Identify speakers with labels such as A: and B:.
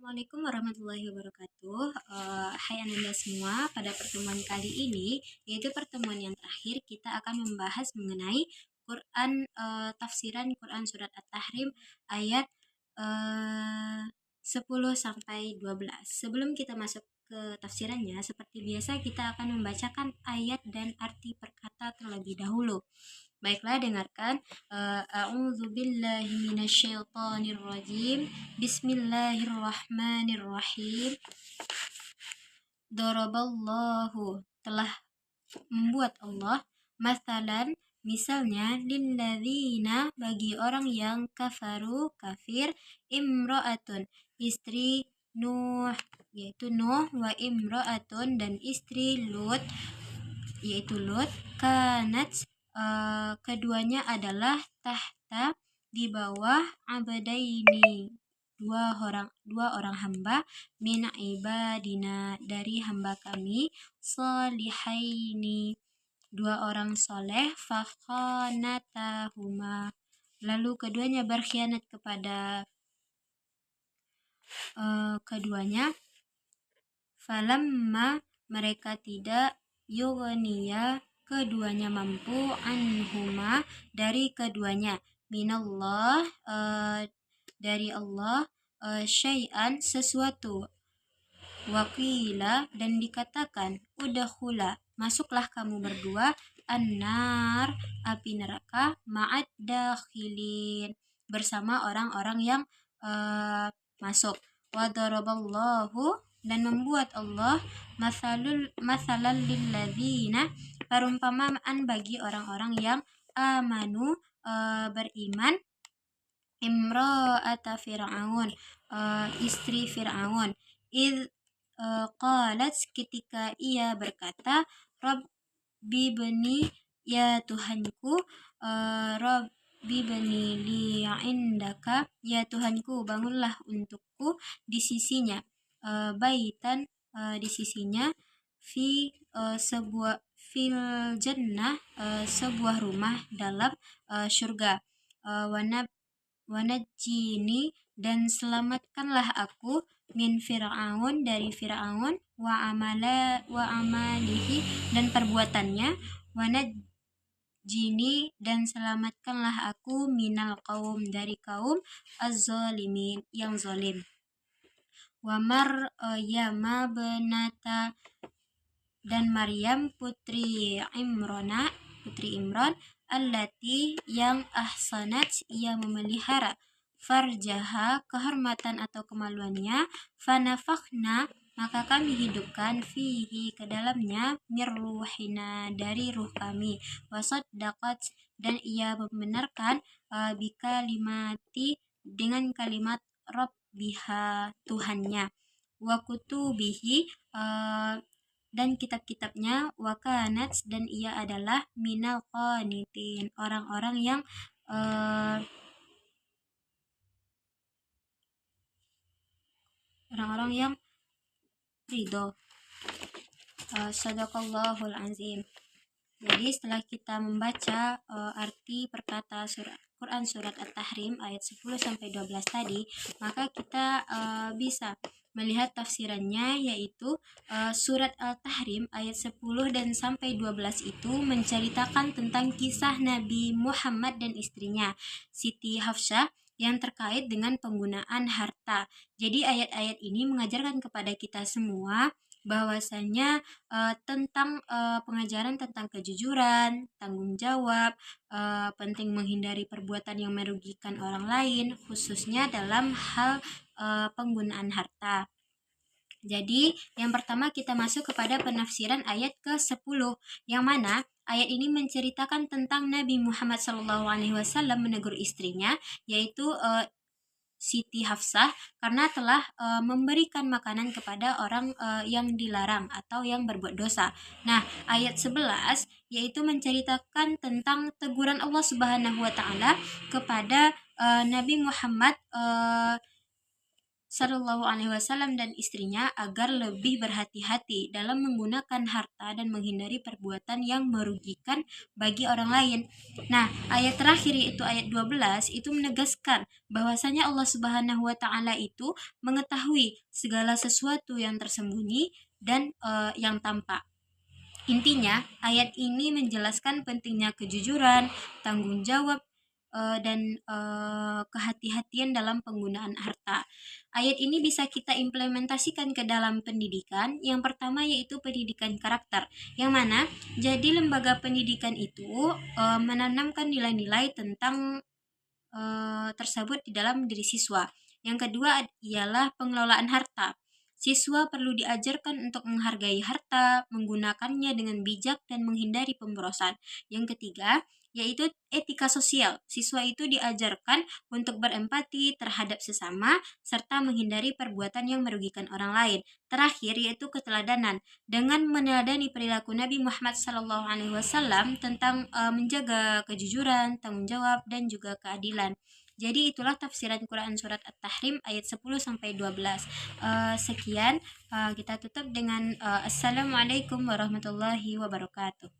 A: Assalamualaikum warahmatullahi wabarakatuh. Hai Ananda semua, pada pertemuan kali ini, yaitu pertemuan yang terakhir, kita akan membahas mengenai Quran, tafsiran Quran Surat At-Tahrim ayat 10 sampai 12. Sebelum kita masuk ke tafsirannya, seperti biasa kita akan membacakan ayat dan arti perkata terlebih dahulu. Baiklah, dengarkan. A'udzu billahi minasyaitonir rajim. Bismillahirrahmanirrahim. Daraballahu, telah membuat Allah, masalan, misalnya, lilladzina, bagi orang yang kafaru, kafir, imra'atun, istri Nuh, yaitu Nuh, wa imra'atun, dan istri Lut, yaitu Lut, kanat, keduanya adalah tahta, di bawah, abadaini, dua orang hamba, min ibadina, dari hamba kami, solihaini, dua orang soleh, fakhanatahuma, lalu keduanya berkhianat kepada keduanya, falamma, mereka tidak, yughniya, keduanya mampu, anhuma, dari keduanya, minallah, dari Allah, syai'an, sesuatu, waqila, dan dikatakan, udkhula, masuklah kamu berdua, annar, api neraka, ma'ad dakhilin, bersama orang-orang yang masuk. Wa daraballahu, dan membuat Allah, masalan lilladzina, perumpamaan bagi orang-orang yang amanu, beriman, imra'ata fir'aun, istri Fir'aun, id qalat, ketika ia berkata, Rabbi bani, ya Tuhanku, Rabbi bani li indaka, ya Tuhanku, bangunlah untukku di sisinya, baitan, di sisinya, fi, sebuah, fil jannah, sebuah rumah dalam syurga, wanajini, dan selamatkanlah aku, min Fir'aun, dari Fir'aun, wa amalihi, dan perbuatannya, wanajini, dan selamatkanlah aku, minal qaum, dari kaum, az-zalimin, yang zalim. Wa Maryama benata, dan Maryam putri Imran, allati, yang ahsanat, ia memelihara, farjaha, kehormatan atau kemaluannya, fanafakhna, maka kami hidupkan, fihi, ke dalamnya, mirruhina, dari ruh kami, wasaddaqat, dan ia membenarkan, bikalimati, dengan kalimat rabbiha, Tuhannya, wa kutubihi, dan kitab-kitabnya, wakanat, dan ia adalah minal qanitin, orang-orang yang ridho. Sadaqallahul azim. Jadi setelah kita membaca arti perkata Quran Surat At-Tahrim ayat 10 sampai 12 tadi, maka kita bisa melihat tafsirannya, yaitu Surat Al-Tahrim ayat 10 dan sampai 12 itu menceritakan tentang kisah Nabi Muhammad dan istrinya Siti Hafsah yang terkait dengan penggunaan harta. Jadi ayat-ayat ini mengajarkan kepada kita semua bahwasanya tentang pengajaran tentang kejujuran, tanggung jawab, penting menghindari perbuatan yang merugikan orang lain, khususnya dalam hal penggunaan harta. Jadi, yang pertama kita masuk kepada penafsiran ayat ke-10, yang mana ayat ini menceritakan tentang Nabi Muhammad SAW menegur istrinya, yaitu Siti Hafsah, karena telah memberikan makanan kepada orang yang dilarang atau yang berbuat dosa. Nah, ayat 11 yaitu menceritakan tentang teguran Allah Subhanahu wa taala kepada Nabi Muhammad Shallallahu Alaihi Wasallam dan istrinya agar lebih berhati-hati dalam menggunakan harta dan menghindari perbuatan yang merugikan bagi orang lain. Nah, ayat terakhir yaitu ayat 12 itu menegaskan bahwasanya Allah Subhanahu wa taala itu mengetahui segala sesuatu yang tersembunyi dan yang tampak. Intinya, ayat ini menjelaskan pentingnya kejujuran, tanggung jawab, dan kehati-hatian dalam penggunaan harta. Ayat ini bisa kita implementasikan ke dalam pendidikan. Yang pertama yaitu pendidikan karakter, yang mana jadi lembaga pendidikan itu menanamkan nilai-nilai tentang tersebut di dalam diri siswa. Yang kedua ialah pengelolaan harta. Siswa perlu diajarkan untuk menghargai harta, menggunakannya dengan bijak, dan menghindari pemborosan. Yang ketiga, yaitu etika sosial. Siswa itu diajarkan untuk berempati terhadap sesama, serta menghindari perbuatan yang merugikan orang lain. Terakhir, yaitu keteladanan. Dengan meneladani perilaku Nabi Muhammad SAW tentang menjaga kejujuran, tanggung jawab, dan juga keadilan. Jadi itulah tafsiran Quran surat At-Tahrim ayat 10-12. Sekian, kita tutup dengan Assalamualaikum warahmatullahi wabarakatuh.